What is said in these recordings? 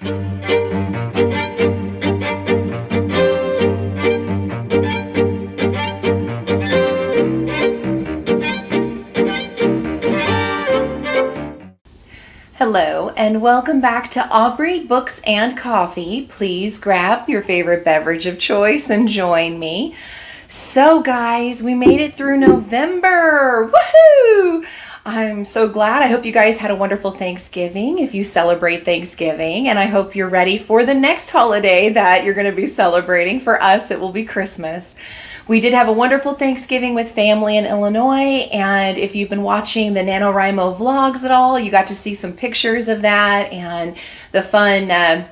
Hello and welcome back to Aubrey Books and Coffee. Please grab your favorite beverage of choice and join me. So guys, we made it through November. Woohoo! I'm so glad. I hope you guys had a wonderful Thanksgiving if you celebrate Thanksgiving, and I hope you're ready for the next holiday that you're going to be celebrating. For us, it will be Christmas. We did have a wonderful Thanksgiving with family in Illinois, and if you've been watching the NaNoWriMo vlogs at all, you got to see some pictures of that and the fun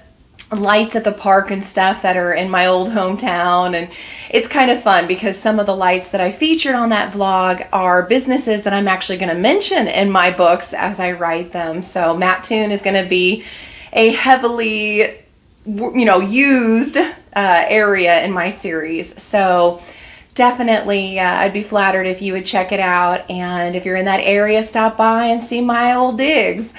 lights at the park and stuff that are in my old hometown. And it's kind of fun because some of the lights that I featured on that vlog are businesses that I'm actually going to mention in my books as I write them. So Mattoon is going to be a heavily used area in my series. So definitely, I'd be flattered if you would check it out. And if you're in that area, stop by and see my old digs.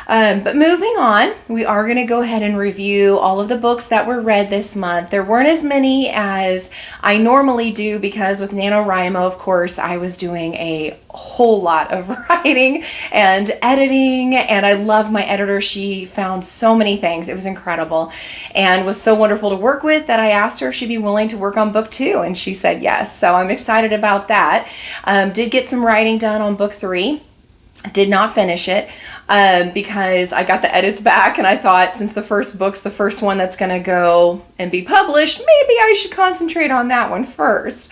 But moving on, we are going to go ahead and review all of the books that were read this month. There weren't as many as I normally do because with NaNoWriMo, of course, I was doing a whole lot of writing and editing, and I love my editor. She found so many things. It was incredible and was so wonderful to work with that I asked her if she'd be willing to work on book 2, and she said yes. So I'm excited about that. Did get some writing done on book 3. Did not finish it because I got the edits back, and I thought since the first book's the first one that's going to go and be published, maybe I should concentrate on that one first.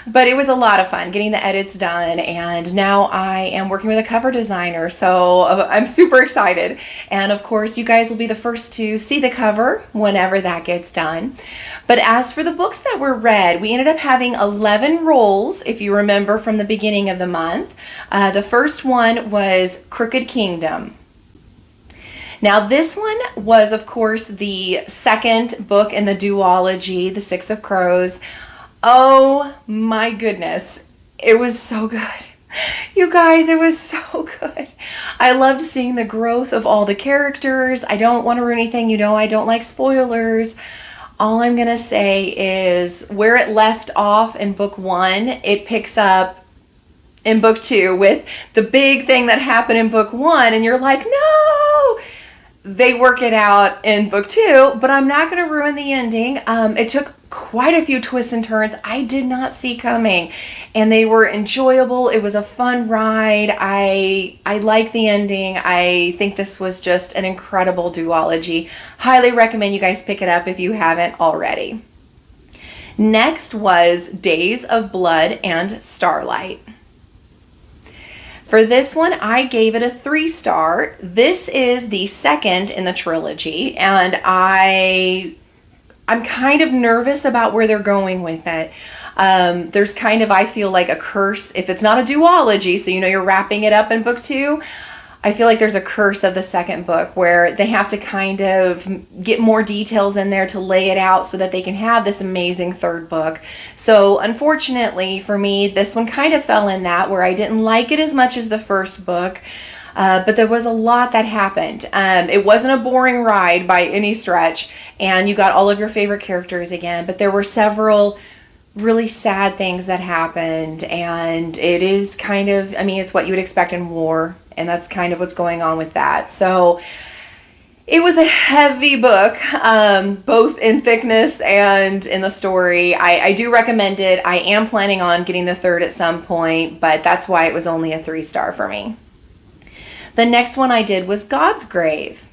But it was a lot of fun getting the edits done, and now I am working with a cover designer, so I'm super excited. And of course, you guys will be the first to see the cover whenever that gets done. But as for the books that were read, we ended up having 11 rolls, if you remember from the beginning of the month. The first one was Crooked Kingdom. Now this one was, of course, the second book in the duology, The Six of Crows. Oh my goodness, it was so good. You guys, it was so good. I loved seeing the growth of all the characters. I don't want to ruin anything. I don't like spoilers. All I'm going to say is where it left off in book 1, it picks up in book 2 with the big thing that happened in book 1, and you're like, no! They work it out in book 2, but I'm not going to ruin the ending. It took quite a few twists and turns I did not see coming, and they were enjoyable. It was a fun ride. I like the ending. I think this was just an incredible duology. Highly recommend you guys pick it up if you haven't already. Next was Days of Blood and Starlight. For this one, I gave it a 3-star. This is the second in the trilogy, and I'm kind of nervous about where they're going with it. There's kind of, I feel like, a curse. If it's not a duology, so you're wrapping it up in book 2, I feel like there's a curse of the second book where they have to kind of get more details in there to lay it out so that they can have this amazing third book. So unfortunately for me, this one kind of fell in that where I didn't like it as much as the first book. But there was a lot that happened. It wasn't a boring ride by any stretch, and you got all of your favorite characters again, but there were several really sad things that happened, and it is kind of, it's what you would expect in war, and that's kind of what's going on with that. So it was a heavy book, both in thickness and in the story. I do recommend it. I am planning on getting the third at some point, but that's why it was only a 3-star for me. The next one I did was God's Grave.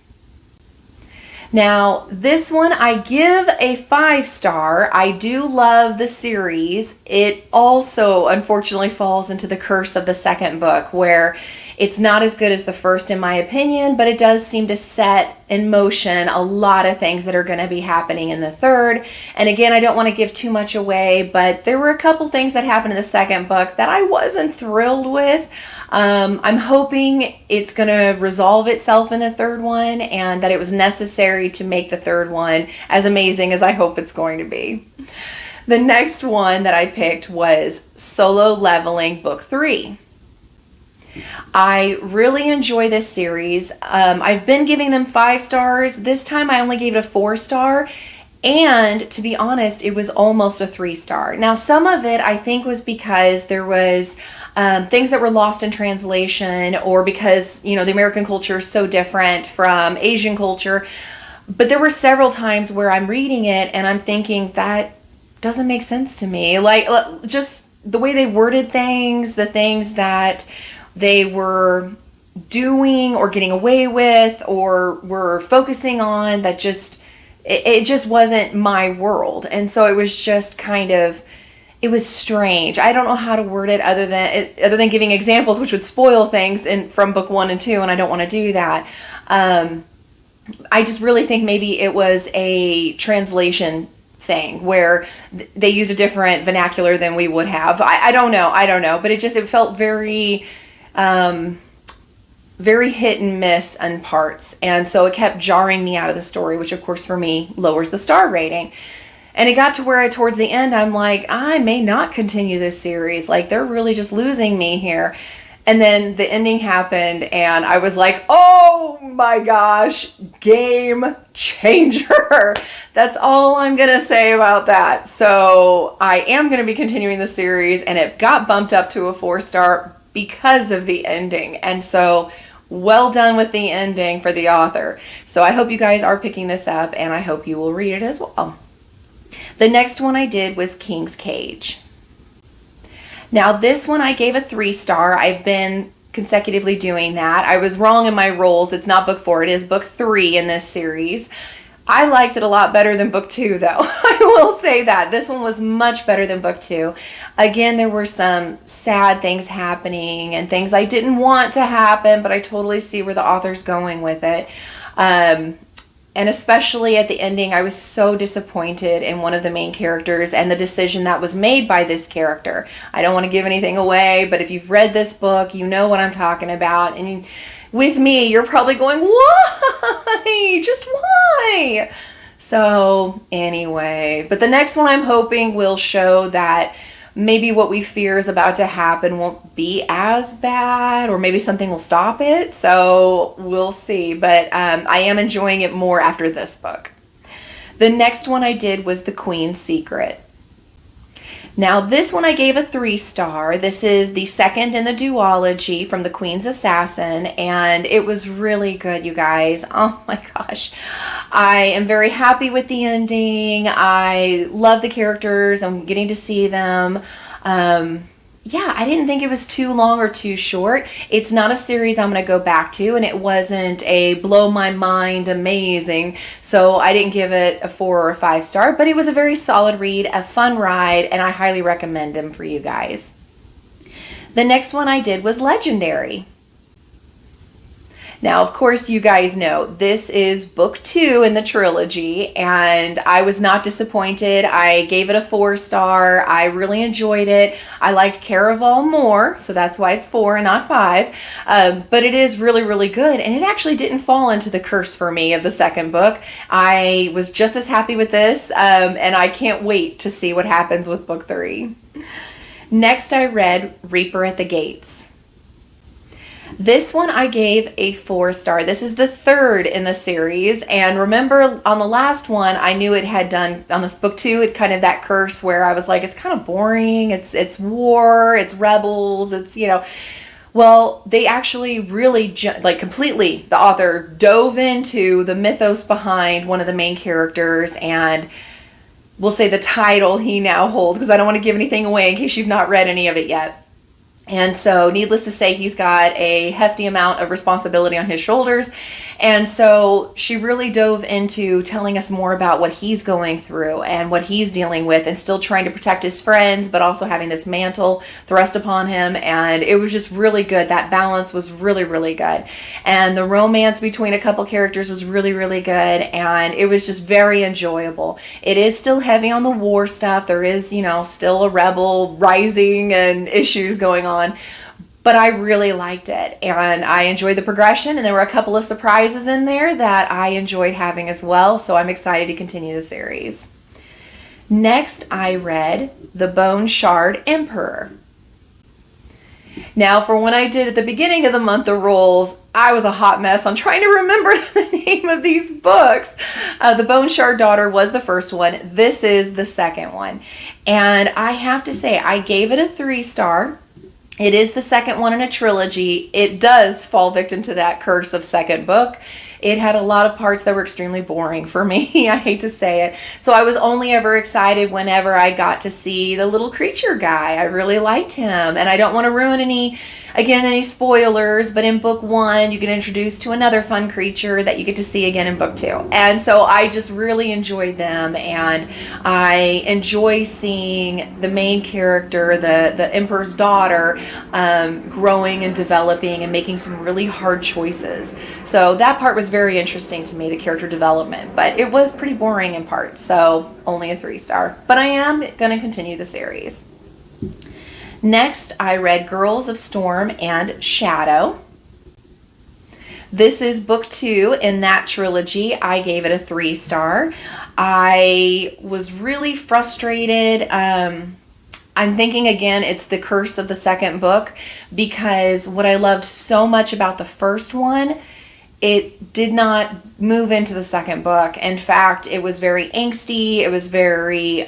Now, this one I give a 5-star. I do love the series. It also, unfortunately, falls into the curse of the second book, where it's not as good as the first, in my opinion, but it does seem to set in motion a lot of things that are going to be happening in the third. And again, I don't want to give too much away, but there were a couple things that happened in the second book that I wasn't thrilled with. I'm hoping it's going to resolve itself in the third one, and that it was necessary to make the third one as amazing as I hope it's going to be. The next one that I picked was Solo Leveling Book 3. I really enjoy this series. I've been giving them 5 stars. This time I only gave it a 4-star. And to be honest, it was almost a 3-star. Now, some of it I think was because there was things that were lost in translation, or because, the American culture is so different from Asian culture. But there were several times where I'm reading it and I'm thinking that doesn't make sense to me. Like, just the way they worded things, the things that they were doing or getting away with or were focusing on, that just, it just wasn't my world. And so it was just it was strange. I don't know how to word it other than giving examples, which would spoil things from book 1 and 2, and I don't want to do that. I just really think maybe it was a translation thing where they used a different vernacular than we would have. I don't know, but it felt very very hit and miss in parts, and so it kept jarring me out of the story, which of course for me lowers the star rating. And it got to where towards the end I'm like, I may not continue this series, like they're really just losing me here. And then the ending happened and I was like, oh my gosh, game changer. That's all I'm gonna say about that. So I am gonna be continuing the series, and it got bumped up to a 4-star because of the ending. And so well done with the ending for the author. So I hope you guys are picking this up, and I hope you will read it as well. The next one I did was King's Cage. Now this one I gave a 3-star. I've been consecutively doing that. I was wrong in my roles. It's not book 4, it is book 3 in this series. I liked it a lot better than book 2 though. I will say that. This one was much better than book 2. Again, there were some sad things happening and things I didn't want to happen, but I totally see where the author's going with it. And especially at the ending, I was so disappointed in one of the main characters and the decision that was made by this character. I don't want to give anything away, but if you've read this book, you know what I'm talking about. And with me, you're probably going, why? Just why? So anyway, but the next one I'm hoping will show that maybe what we fear is about to happen won't be as bad, or maybe something will stop it. So we'll see. But I am enjoying it more after this book. The next one I did was The Queen's Secret. Now this one I gave a 3-star. This is the second in the duology from The Queen's Assassin, and it was really good, you guys. Oh my gosh. I am very happy with the ending. I love the characters. I'm getting to see them. Yeah, I didn't think it was too long or too short. It's not a series I'm going to go back to, and it wasn't a blow my mind amazing, so I didn't give it a 4 or a 5-star, but it was a very solid read, a fun ride, and I highly recommend them for you guys. The next one I did was Legendary. Now, of course, you guys know this is book 2 in the trilogy, and I was not disappointed. I gave it a 4-star. I really enjoyed it. I liked Caraval more, so that's why it's 4 and not 5. But it is really, really good, and it actually didn't fall into the curse for me of the second book. I was just as happy with this, and I can't wait to see what happens with book 3. Next, I read Reaper at the Gates. This one I gave a 4-star. This is the third in the series, and remember on the last one I knew it had done on this book 2, it kind of that curse where I was like, it's kind of boring, it's war, it's rebels, it's well, they actually really completely, the author dove into the mythos behind one of the main characters, and we'll say the title he now holds, because I don't want to give anything away in case you've not read any of it yet. And so needless to say, he's got a hefty amount of responsibility on his shoulders. And so she really dove into telling us more about what he's going through and what he's dealing with, and still trying to protect his friends, but also having this mantle thrust upon him. And it was just really good. That balance was really, really good. And the romance between a couple characters was really, really good. And it was just very enjoyable. It is still heavy on the war stuff. There is, still a rebel rising and issues going on. But I really liked it, and I enjoyed the progression, and there were a couple of surprises in there that I enjoyed having as well, so I'm excited to continue the series. Next, I read The Bone Shard Emperor. Now, for when I did at the beginning of the month the rules, I was a hot mess on trying to remember the name of these books. The Bone Shard Daughter was the first one. This is the second one. And I have to say, I gave it a 3-star. It is the second one in a trilogy. It does fall victim to that curse of second book. It had a lot of parts that were extremely boring for me. I hate to say it. So I was only ever excited whenever I got to see the little creature guy. I really liked him. And I don't want to ruin any spoilers, but in book 1, you get introduced to another fun creature that you get to see again in book 2. And so I just really enjoyed them, and I enjoy seeing the main character, the Emperor's daughter, growing and developing and making some really hard choices. So that part was very interesting to me, the character development, but it was pretty boring in parts, so only a 3-star. But I am going to continue the series. Next, I read Girls of Storm and Shadow. This is book 2 in that trilogy. I gave it a 3-star. I was really frustrated. I'm thinking again, it's the curse of the second book, because what I loved so much about the first one, it did not move into the second book. In fact, it was very angsty. It was very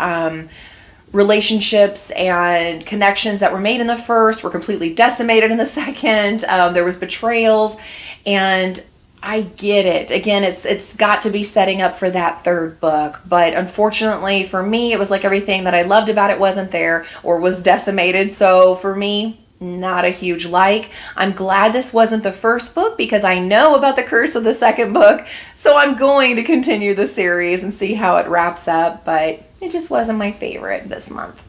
relationships and connections that were made in the first were completely decimated in the second. There was betrayals, and I get it. Again, it's got to be setting up for that third book, but unfortunately for me, it was like everything that I loved about it wasn't there or was decimated. So for me, not a huge like. I'm glad this wasn't the first book, because I know about the curse of the second book, so I'm going to continue the series and see how it wraps up, but it just wasn't my favorite this month.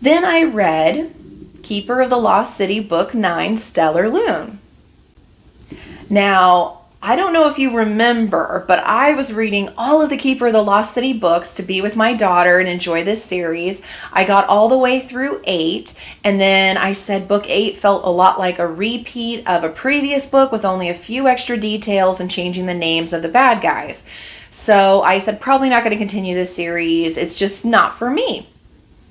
Then I read Keeper of the Lost City, Book 9, Stellar Loon. Now, I don't know if you remember, but I was reading all of the Keeper of the Lost City books to be with my daughter and enjoy this series. I got all the way through 8, and then I said book 8 felt a lot like a repeat of a previous book with only a few extra details and changing the names of the bad guys. So I said, probably not going to continue this series. It's just not for me.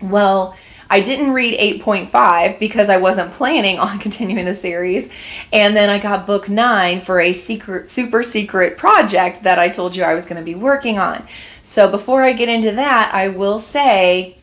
Well, I didn't read 8.5 because I wasn't planning on continuing the series. And then I got book 9 for a super secret project that I told you I was going to be working on. So before I get into that, I will say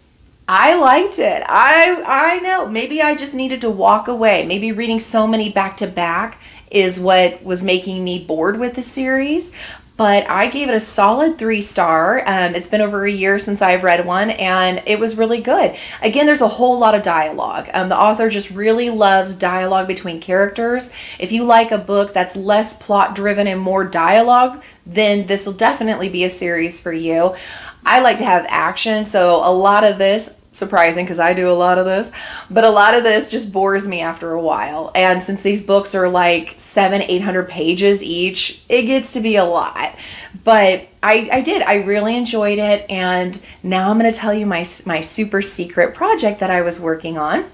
I liked it. I know maybe I just needed to walk away. Maybe reading so many back to back is what was making me bored with the series. But I gave it a solid 3-star. It's been over a year since I've read one, and it was really good. Again, there's a whole lot of dialogue. The author just really loves dialogue between characters. If you like a book that's less plot-driven and more dialogue, then this will definitely be a series for you. I like to have action, so a lot of this, surprising because I do a lot of this, but a lot of this just bores me after a while. And since these books are like 700-800 pages each, it gets to be a lot. But I really enjoyed it, and now I'm going to tell you my super secret project that I was working on.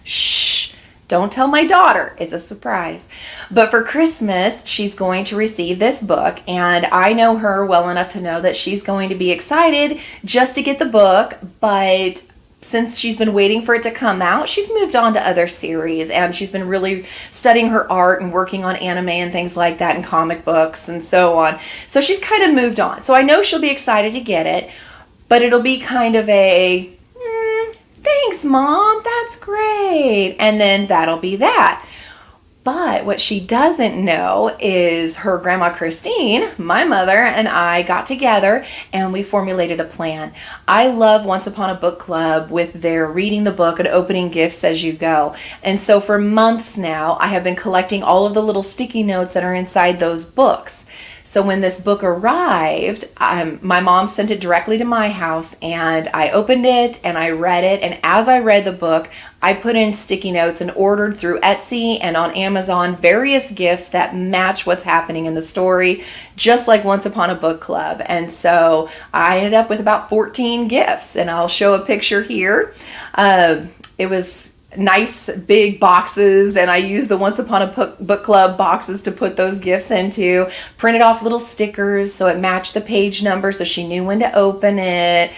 Shh, don't tell my daughter. It's a surprise. But for Christmas, she's going to receive this book, and I know her well enough to know that she's going to be excited just to get the book, but since she's been waiting for it to come out, she's moved on to other series, and she's been really studying her art and working on anime and things like that and comic books and so on. So she's kind of moved on. So I know she'll be excited to get it, but it'll be kind of a, thanks, Mom, that's great. And then that'll be that. But what she doesn't know is her grandma Christine, my mother, and I got together and we formulated a plan. I love Once Upon a Book Club with their reading the book and opening gifts as you go. And so for months now, I have been collecting all of the little sticky notes that are inside those books. So when this book arrived, my mom sent it directly to my house, and I opened it and I read it. And as I read the book, I put in sticky notes and ordered through Etsy and on Amazon various gifts that match what's happening in the story, just like Once Upon a Book Club. And so I ended up with about 14 gifts, and I'll show a picture here. It was nice big boxes, and I used the Once Upon a Book Club boxes to put those gifts into, printed off little stickers so it matched the page number so she knew when to open it.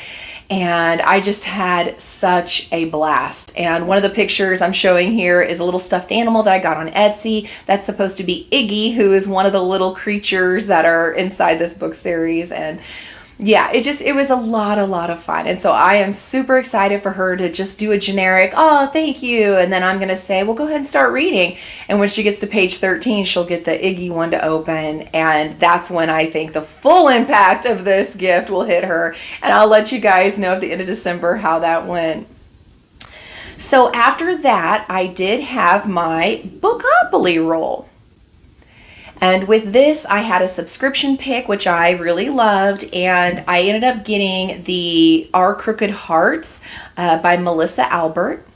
and I just had such a blast. And one of the pictures I'm showing here is a little stuffed animal that I got on Etsy. That's supposed to be Iggy, who is one of the little creatures that are inside this book series. And yeah, it was a lot of fun. And so I am super excited for her to just do a generic, oh, thank you. And then I'm going to say, well, go ahead and start reading. And when she gets to page 13, she'll get the Iggy one to open. And that's when I think the full impact of this gift will hit her. And I'll let you guys know at the end of December how that went. So after that, I did have my Bookopoly roll. And with this, I had a subscription pick, which I really loved, and I ended up getting the Our Crooked Hearts by Melissa Albert.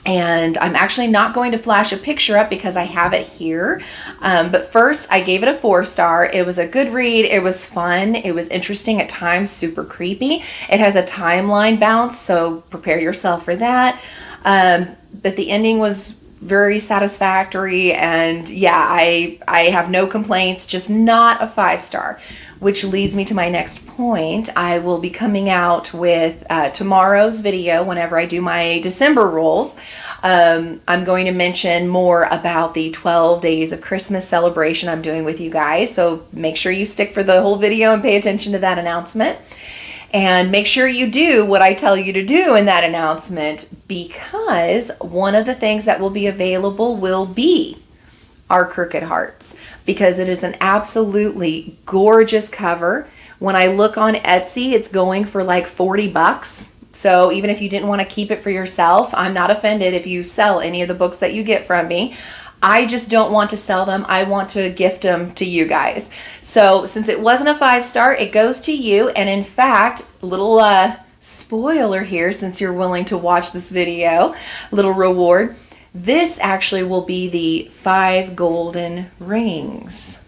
And I'm actually not going to flash a picture up because I have it here. But first, I gave it a 4-star. It was a good read. It was fun. It was interesting at times, super creepy. It has a timeline bounce, so prepare yourself for that. But the ending was very satisfactory, and yeah, I have no complaints, just not a 5-star, which leads me to my next point. I will be coming out with tomorrow's video whenever I do my December rolls. I'm going to mention more about the 12 days of Christmas celebration I'm doing with you guys, so make sure you stick for the whole video and pay attention to that announcement. And make sure you do what I tell you to do in that announcement, because one of the things that will be available will be Our Crooked Hearts, because it is an absolutely gorgeous cover. When I look on Etsy, it's going for like $40. So even if you didn't want to keep it for yourself, I'm not offended if you sell any of the books that you get from me. I just don't want to sell them. I want to gift them to you guys. So since it wasn't a 5-star, it goes to you. And in fact, little spoiler here, since you're willing to watch this video, little reward. This actually will be the 5 golden rings.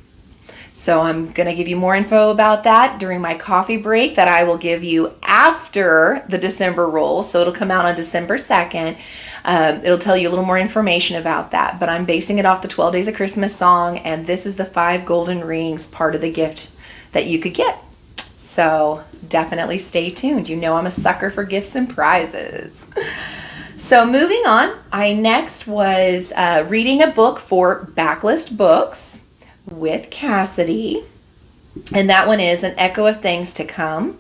So I'm going to give you more info about that during my coffee break that I will give you after the December roll. So it'll come out on December 2nd. It'll tell you a little more information about that, but I'm basing it off the 12 Days of Christmas song, and this is the 5 golden rings part of the gift that you could get. So definitely stay tuned. You know I'm a sucker for gifts and prizes. So moving on, I next was reading a book for Backlist Books with Cassidy, and that one is An Echo of Things to Come.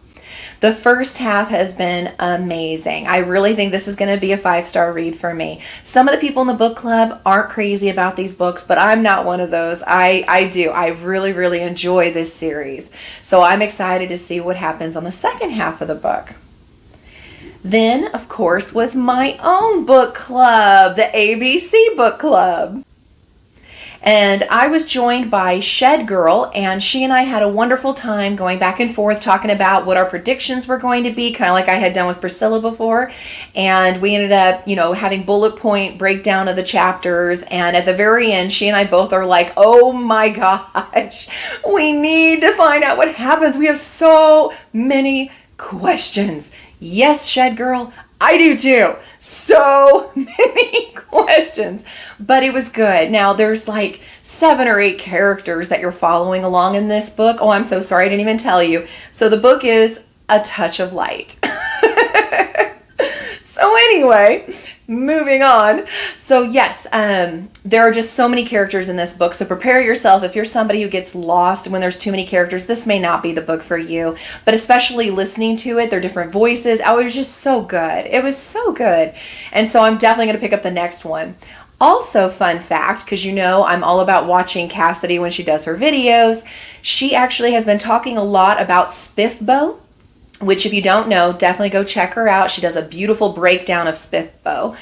The first half has been amazing. I really think this is going to be a 5-star read for me. Some of the people in the book club aren't crazy about these books, but I'm not one of those. I do. I really enjoy this series. So I'm excited to see what happens on the second half of the book. Then, of course, was my own book club, the ABC Book Club. And I was joined by Shed Girl, and she and I had a wonderful time going back and forth talking about what our predictions were going to be, kind of like I had done with Priscilla before. And we ended up, having bullet point breakdown of the chapters. And at the very end, she and I both are like, oh my gosh, we need to find out what happens. We have so many questions. Yes, Shed Girl, I do too. So many questions, but it was good. Now there's like 7 or 8 characters that you're following along in this book. Oh, I'm so sorry. I didn't even tell you. So the book is A Touch of Light. So anyway, moving on. So yes, there are just so many characters in this book. So prepare yourself. If you're somebody who gets lost when there's too many characters, this may not be the book for you. But especially listening to it, their different voices. Oh, it was just so good. It was so good. And so I'm definitely going to pick up the next one. Also, fun fact, because I'm all about watching Cassidy when she does her videos. She actually has been talking a lot about Spiffbo, which if you don't know, definitely go check her out. She does a beautiful breakdown of Spiffbo.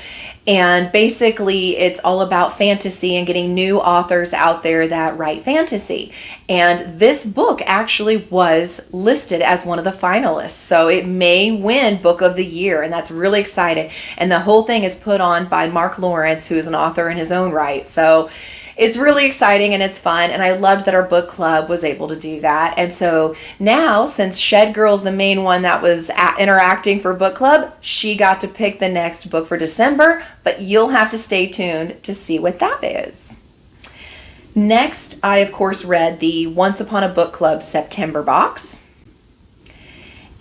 And basically, it's all about fantasy and getting new authors out there that write fantasy. And this book actually was listed as one of the finalists. So it may win Book of the Year, and that's really exciting. And the whole thing is put on by Mark Lawrence, who is an author in his own right. So it's really exciting and it's fun, and I loved that our book club was able to do that. And so now, since Shed Girl's the main one that was interacting for book club, she got to pick the next book for December, but you'll have to stay tuned to see what that is. Next, I of course read the Once Upon a Book Club September box.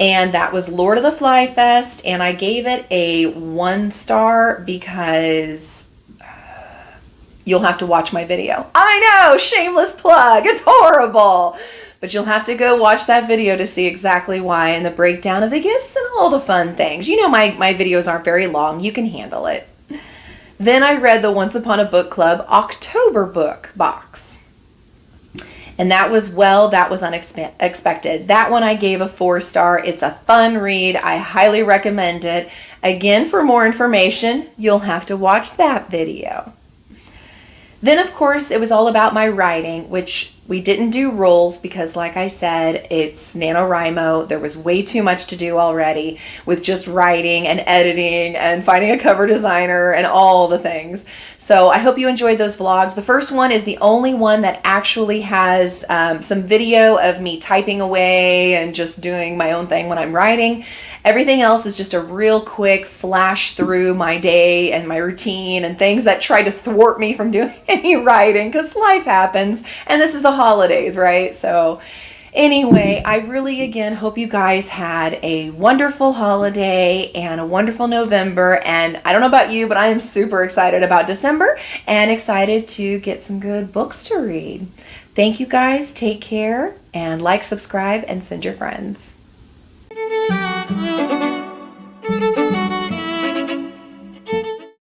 And that was Lord of the Fly Fest, and I gave it a 1 star because you'll have to watch my video. I know, shameless plug, it's horrible. But you'll have to go watch that video to see exactly why and the breakdown of the gifts and all the fun things. You know my videos aren't very long. You can handle it. Then I read the Once Upon a Book Club October book box. And that was unexpected. That one I gave a 4 star. It's a fun read. I highly recommend it. Again, for more information, you'll have to watch that video. Then, of course, it was all about my writing, which we didn't do rules because, like I said, it's NaNoWriMo. There was way too much to do already with just writing and editing and finding a cover designer and all the things. So I hope you enjoyed those vlogs. The first one is the only one that actually has some video of me typing away and just doing my own thing when I'm writing. Everything else is just a real quick flash through my day and my routine and things that try to thwart me from doing any writing because life happens and this is the holidays, right? So anyway, I really again hope you guys had a wonderful holiday and a wonderful November. And I don't know about you, but I am super excited about December and excited to get some good books to read. Thank you guys. Take care and like, subscribe, and send your friends. Thank you.